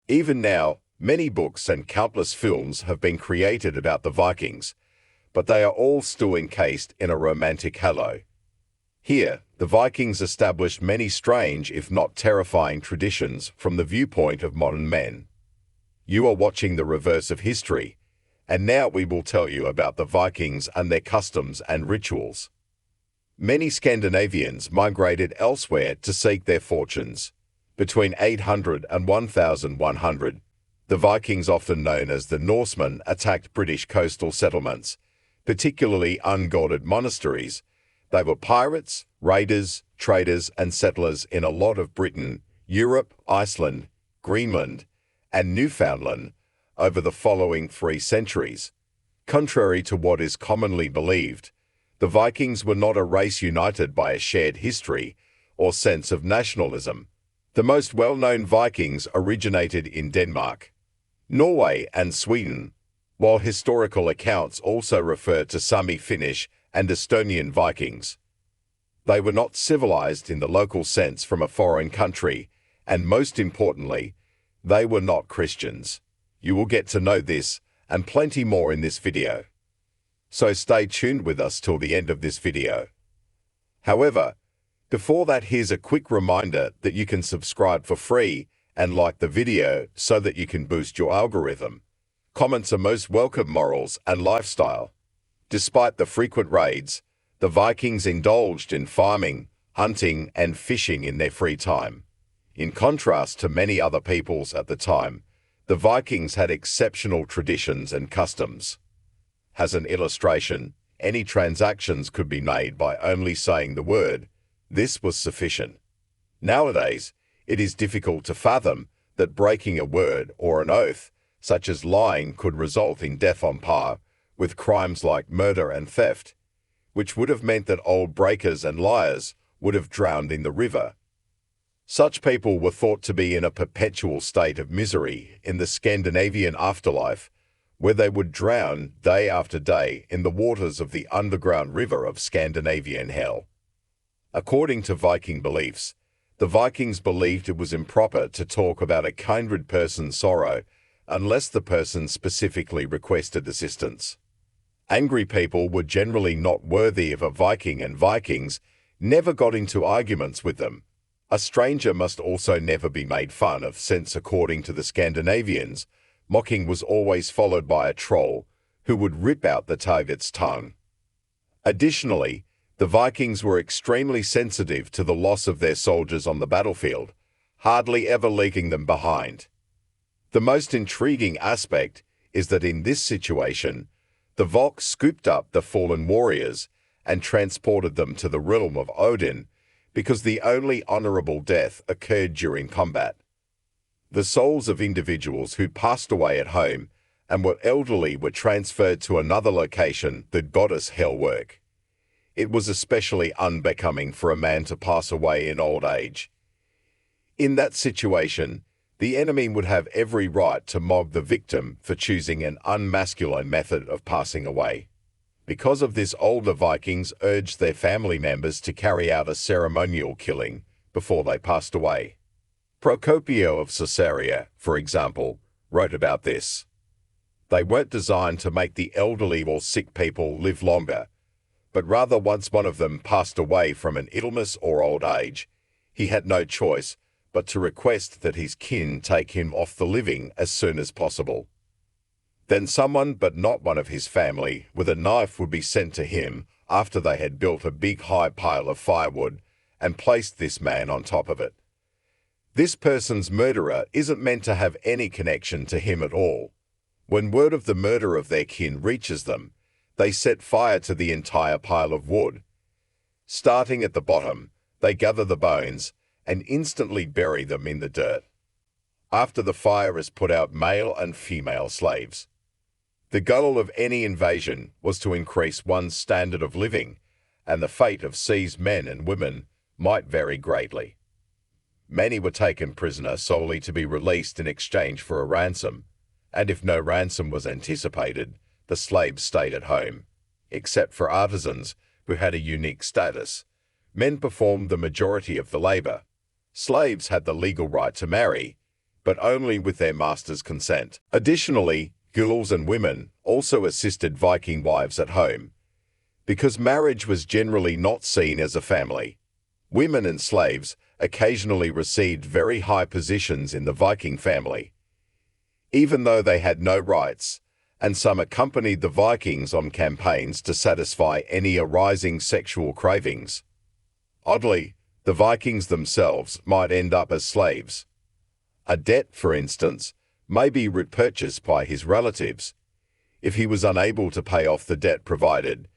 Even now, many books and countless films have been created about the Vikings, but they are all still encased in a romantic halo. Here, the Vikings established many strange, if not terrifying, traditions from the viewpoint of modern men. You are watching the reverse of history, and now we will tell you about the Vikings and their customs and rituals. Many Scandinavians migrated elsewhere to seek their fortunes. Between 800 and 1100, the Vikings, often known as the Norsemen, attacked British coastal settlements, particularly unguarded monasteries. They were pirates, raiders, traders, and settlers in a lot of Britain, Europe, Iceland, Greenland, and Newfoundland over the following 3 centuries. Contrary to what is commonly believed, the Vikings were not a race united by a shared history or sense of nationalism. The most well-known Vikings originated in Denmark, Norway, and Sweden, while historical accounts also refer to Sami Finnish and Estonian Vikings. They were not civilized in the local sense from a foreign country, and most importantly, they were not Christians. You will get to know this and plenty more in this video. So stay tuned with us till the end of this video. However, before that, here's a quick reminder that you can subscribe for free and like the video so that you can boost your algorithm. Comments are most welcome. Morals and lifestyle. Despite the frequent raids, the Vikings indulged in farming, hunting, and fishing in their free time. In contrast to many other peoples at the time, the Vikings had exceptional traditions and customs. As an illustration, any transactions could be made by only saying the word. This was sufficient. Nowadays, it is difficult to fathom that breaking a word or an oath, such as lying, could result in death on par with crimes like murder and theft, which would have meant that old breakers and liars would have drowned in the river. Such people were thought to be in a perpetual state of misery in the Scandinavian afterlife, where they would drown day after day in the waters of the underground river of Scandinavian hell. According to Viking beliefs, the Vikings believed it was improper to talk about a kindred person's sorrow unless the person specifically requested assistance. Angry people were generally not worthy of a Viking, and Vikings never got into arguments with them. A stranger must also never be made fun of, since according to the Scandinavians, mocking was always followed by a troll who would rip out the target's tongue. Additionally, the Vikings were extremely sensitive to the loss of their soldiers on the battlefield, hardly ever leaving them behind. The most intriguing aspect is that in this situation, the Volk scooped up the fallen warriors and transported them to the realm of Odin, because the only honorable death occurred during combat. The souls of individuals who passed away at home and were elderly were transferred to another location, the goddess Hellwork. It was especially unbecoming for a man to pass away in old age. In that situation, the enemy would have every right to mock the victim for choosing an unmasculine method of passing away. Because of this, older Vikings urged their family members to carry out a ceremonial killing before they passed away. Procopio of Caesarea, for example, wrote about this. They weren't designed to make the elderly or sick people live longer, but rather, once one of them passed away from an illness or old age, he had no choice but to request that his kin take him off the living as soon as possible. Then someone, but not one of his family, with a knife would be sent to him after they had built a big high pile of firewood and placed this man on top of it. This person's murderer isn't meant to have any connection to him at all. When word of the murder of their kin reaches them, they set fire to the entire pile of wood. Starting at the bottom, they gather the bones and instantly bury them in the dirt. After the fire is put out, male and female slaves. The goal of any invasion was to increase one's standard of living, and the fate of seized men and women might vary greatly. Many were taken prisoner solely to be released in exchange for a ransom, and if no ransom was anticipated, the slaves stayed at home. Except for artisans, who had a unique status, men performed the majority of the labor. Slaves had the legal right to marry, but only with their master's consent. Additionally, ghouls and women also assisted Viking wives at home, because marriage was generally not seen as a family. Women and slaves occasionally received very high positions in the Viking family, even though they had no rights, and some accompanied the Vikings on campaigns to satisfy any arising sexual cravings. Oddly, the Vikings themselves might end up as slaves. A debt, for instance, may be repurchased by his relatives. If he was unable to pay off the debt provided,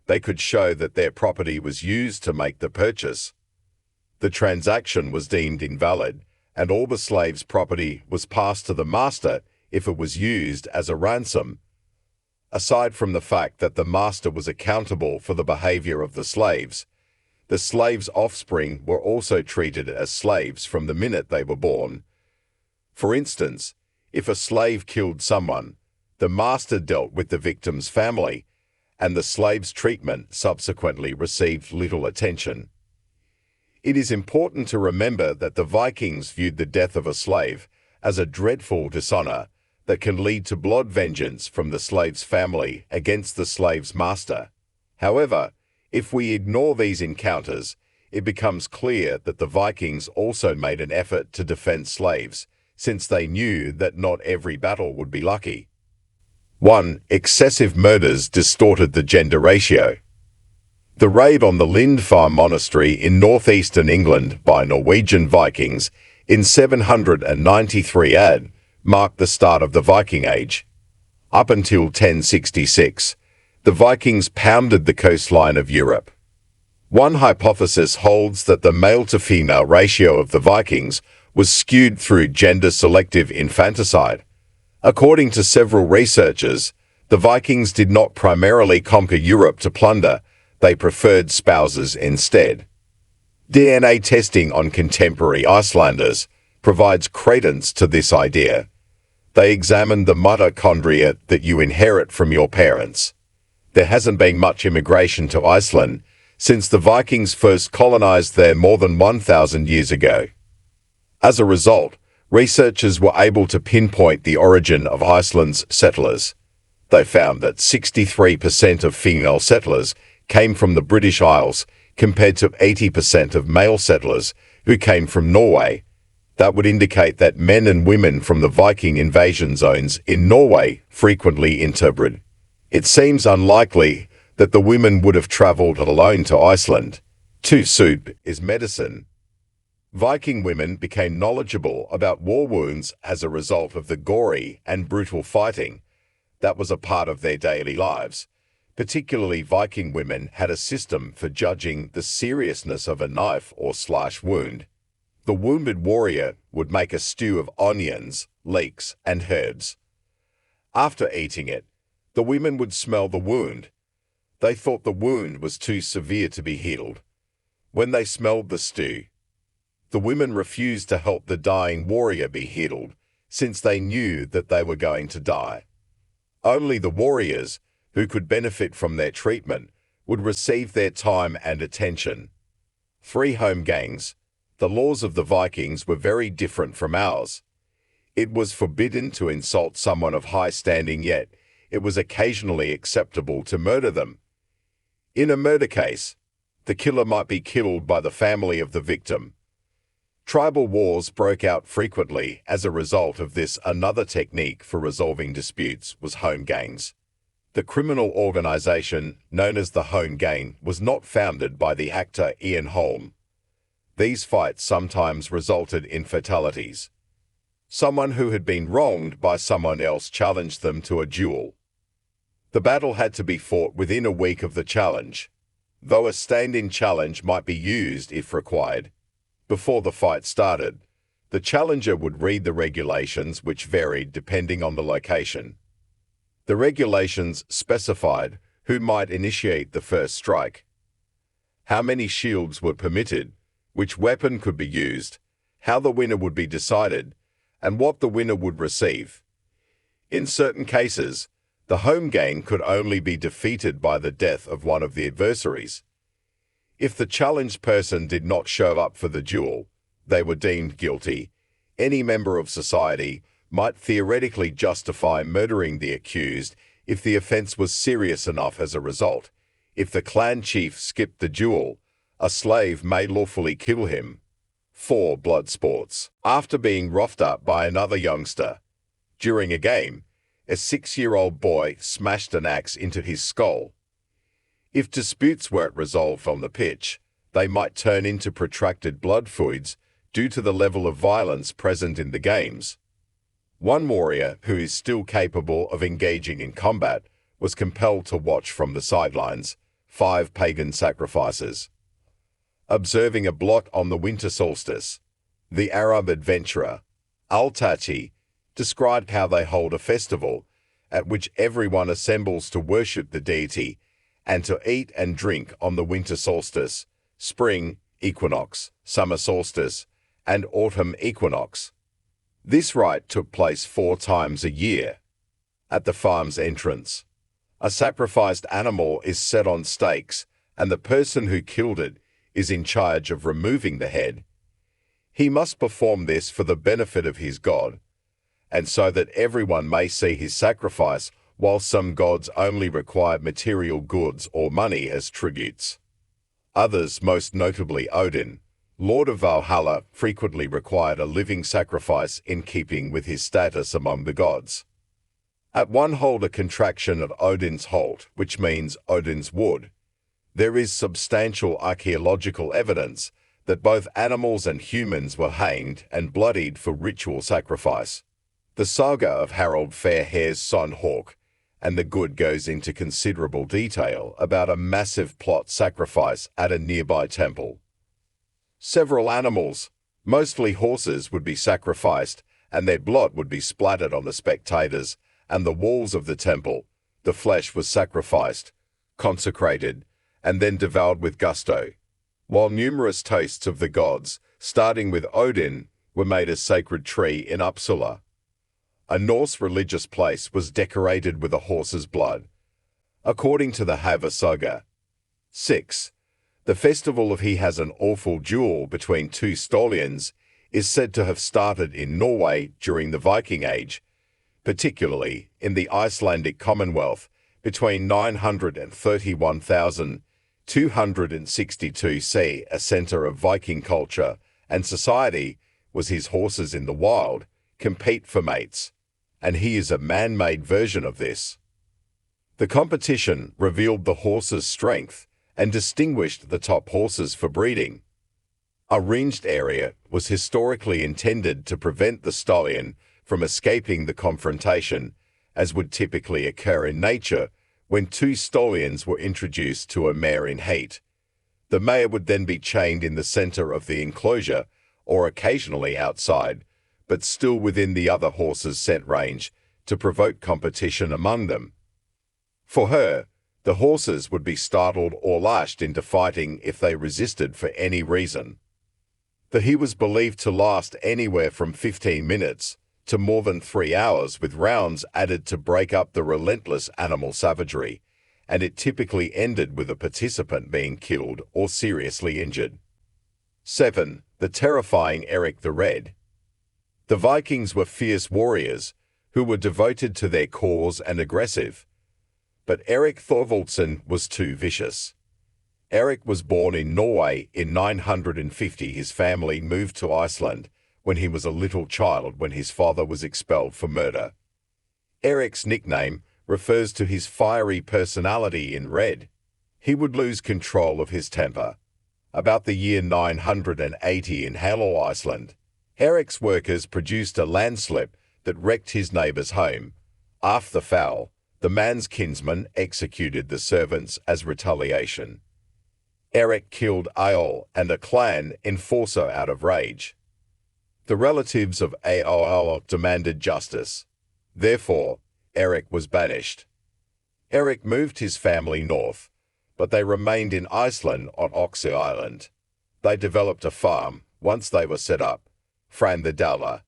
they could show that their property was used to make the purchase. The transaction was deemed invalid, and all the slave's property was passed to the master if it was used as a ransom. Aside from the fact that the master was accountable for the behavior of the slaves' offspring were also treated as slaves from the minute they were born. For instance, if a slave killed someone, the master dealt with the victim's family, and the slave's treatment subsequently received little attention. It is important to remember that the Vikings viewed the death of a slave as a dreadful dishonor that can lead to blood vengeance from the slave's family against the slave's master. However, if we ignore these encounters, it becomes clear that the Vikings also made an effort to defend slaves, since they knew that not every battle would be lucky. 1. Excessive murders distorted the gender ratio. The raid on the Lindfarne Monastery in northeastern England by Norwegian Vikings in 793 AD marked the start of the Viking Age. Up until 1066, the Vikings pounded the coastline of Europe. One hypothesis holds that the male-to-female ratio of the Vikings was skewed through gender-selective infanticide. According to several researchers, the Vikings did not primarily conquer Europe to plunder, they preferred spouses instead. DNA testing on contemporary Icelanders provides credence to this idea. They examined the mitochondria that you inherit from your parents. There hasn't been much immigration to Iceland since the Vikings first colonized there more than 1,000 years ago. As a result, researchers were able to pinpoint the origin of Iceland's settlers. They found that 63% of female settlers came from the British Isles, compared to 80% of male settlers who came from Norway. That would indicate that men and women from the Viking invasion zones in Norway frequently interbred. It seems unlikely that the women would have traveled alone to Iceland. 2. Soup is medicine. Viking women became knowledgeable about war wounds as a result of the gory and brutal fighting that was a part of their daily lives. Particularly, Viking women had a system for judging the seriousness of a knife or slash wound. The wounded warrior would make a stew of onions, leeks, and herbs. After eating it, the women would smell the wound. They thought the wound was too severe to be healed. When they smelled the stew, the women refused to help the dying warrior be healed, since they knew that they were going to die. Only the warriors, who could benefit from their treatment, would receive their time and attention. 3. Home gangs. The laws of the Vikings were very different from ours. It was forbidden to insult someone of high standing, yet it was occasionally acceptable to murder them. In a murder case, the killer might be killed by the family of the victim. Tribal wars broke out frequently as a result of this. Another technique for resolving disputes was home gangs. The criminal organization known as the Home Gang was not founded by the actor Ian Holm. These fights sometimes resulted in fatalities. Someone who had been wronged by someone else challenged them to a duel. The battle had to be fought within a week of the challenge, though a stand-in challenge might be used if required. Before the fight started, the challenger would read the regulations, which varied depending on the location. The regulations specified who might initiate the first strike, how many shields were permitted, which weapon could be used, how the winner would be decided, and what the winner would receive. In certain cases, the home gang could only be defeated by the death of one of the adversaries. If the challenged person did not show up for the duel, they were deemed guilty, Any member of society might theoretically justify murdering the accused if the offense was serious enough as a result. If the clan chief skipped the duel, a slave may lawfully kill him. 4. Bloodsports. After being roughed up by another youngster. During a game, a 6-year-old boy smashed an axe into his skull. If disputes weren't resolved on the pitch, they might turn into protracted blood feuds due to the level of violence present in the games. One warrior who is still capable of engaging in combat was compelled to watch from the sidelines. 5. Pagan sacrifices. Observing a blot on the winter solstice. The Arab adventurer, Al-Tati, described how they hold a festival at which everyone assembles to worship the deity and to eat and drink on the winter solstice, spring equinox, summer solstice, and autumn equinox. This rite took place 4 times a year. At the farm's entrance, a sacrificed animal is set on stakes, and the person who killed it is in charge of removing the head. He must perform this for the benefit of his god, and so that everyone may see his sacrifice, while some gods only require material goods or money as tributes. Others, most notably Odin, Lord of Valhalla, frequently required a living sacrifice in keeping with his status among the gods. At one holder contraction of Odin's Holt, which means Odin's Wood, there is substantial archaeological evidence that both animals and humans were hanged and bloodied for ritual sacrifice. The saga of Harald Fairhair's son Hawk and the Good goes into considerable detail about a massive plot sacrifice at a nearby temple. Several animals, mostly horses, would be sacrificed, and their blood would be splattered on the spectators and the walls of the temple. The flesh was sacrificed, consecrated, and then devoured with gusto, while numerous toasts of the gods, starting with Odin, were made as sacred tree in Uppsala. A Norse religious place was decorated with a horse's blood, according to the Hava saga. 6. The festival of He has an awful duel between 2 stallions is said to have started in Norway during the Viking Age, particularly in the Icelandic Commonwealth between 900 and 31,262 c. A center of Viking culture and society was his horses in the wild compete for mates, and he is a man-made version of this. The competition revealed the horse's strength and distinguished the top horses for breeding. A ringed area was historically intended to prevent the stallion from escaping the confrontation, as would typically occur in nature when 2 stallions were introduced to a mare in heat. The mare would then be chained in the center of the enclosure, or occasionally outside, but still within the other horses' scent range, to provoke competition among them. For her, the horses would be startled or lashed into fighting if they resisted for any reason. The he was believed to last anywhere from 15 minutes to more than 3 hours, with rounds added to break up the relentless animal savagery, and it typically ended with a participant being killed or seriously injured. 7. The terrifying Eric the Red. The Vikings were fierce warriors who were devoted to their cause and aggressive, but Eric Thorvaldsson was too vicious. Eric was born in Norway in 950. His family moved to Iceland when he was a little child when his father was expelled for murder. Eric's nickname refers to his fiery personality in red. He would lose control of his temper. About the year 980 in Hallow, Iceland, Eric's workers produced a landslip that wrecked his neighbour's home. After the foul, the man's kinsman executed the servants as retaliation. Eric killed Aol and a clan enforcer out of rage. The relatives of Aol demanded justice. Therefore, Eric was banished. Eric moved his family north, but they remained in Iceland on Oxy Island. They developed a farm once they were set up. Fran the Dala,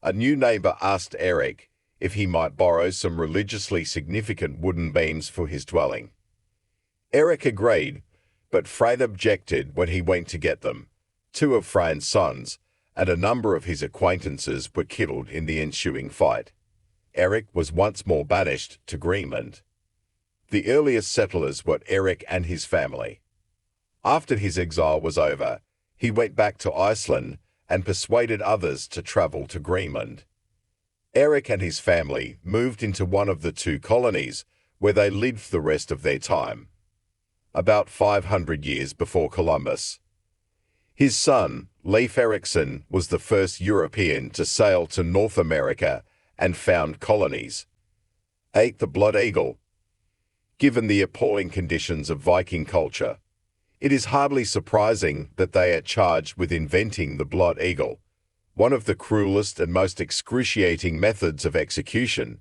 a new neighbour, asked Eric if he might borrow some religiously significant wooden beams for his dwelling. Eric agreed, but Fran objected when he went to get them. 2 of Fran's sons, and a number of his acquaintances were killed in the ensuing fight. Eric was once more banished to Greenland. The earliest settlers were Eric and his family. After his exile was over, he went back to Iceland and persuaded others to travel to Greenland. Eric and his family moved into one of the two colonies where they lived the rest of their time, about 500 years before Columbus. His son, Leif Erikson, was the first European to sail to North America and found colonies. 8. The Blood Eagle. Given the appalling conditions of Viking culture, it is hardly surprising that they are charged with inventing the blood eagle, one of the cruelest and most excruciating methods of execution.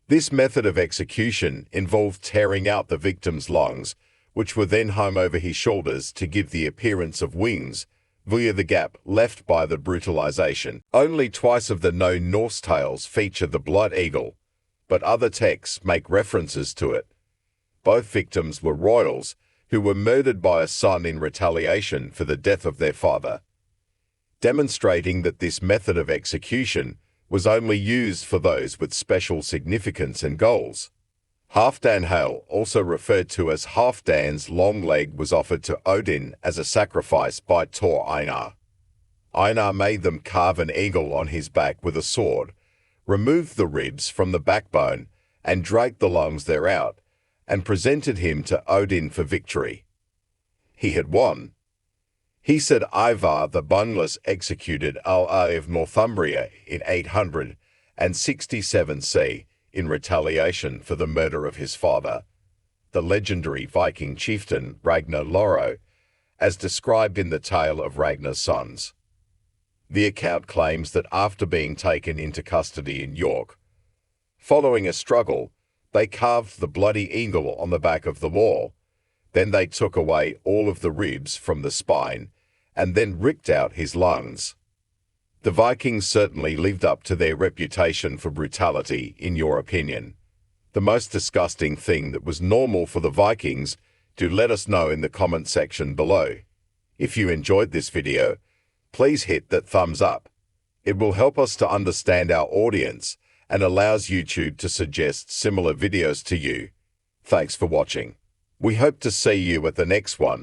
This method of execution involved tearing out the victim's lungs, which were then hung over his shoulders to give the appearance of wings via the gap left by the brutalization. Only twice of the known Norse tales feature the blood eagle, but other texts make references to it. Both victims were royals who were murdered by a son in retaliation for the death of their father, demonstrating that this method of execution was only used for those with special significance and goals. Halfdan Hale, also referred to as Halfdan's long leg, was offered to Odin as a sacrifice by Thor Einar. Einar made them carve an eagle on his back with a sword, removed the ribs from the backbone, and draped the lungs thereout, and presented him to Odin for victory. He had won. He said Ivar the Boneless executed Al-A of Northumbria in 867 C in retaliation for the murder of his father, the legendary Viking chieftain Ragnar Lodbrok, as described in the tale of Ragnar's sons. The account claims that after being taken into custody in York, following a struggle, they carved the bloody eagle on the back of the wall. Then they took away all of the ribs from the spine and then ripped out his lungs. The Vikings certainly lived up to their reputation for brutality, in your opinion. The most disgusting thing that was normal for the Vikings? Do let us know in the comment section below. If you enjoyed this video, please hit that thumbs up. It will help us to understand our audience and allows YouTube to suggest similar videos to you. Thanks for watching. We hope to see you at the next one.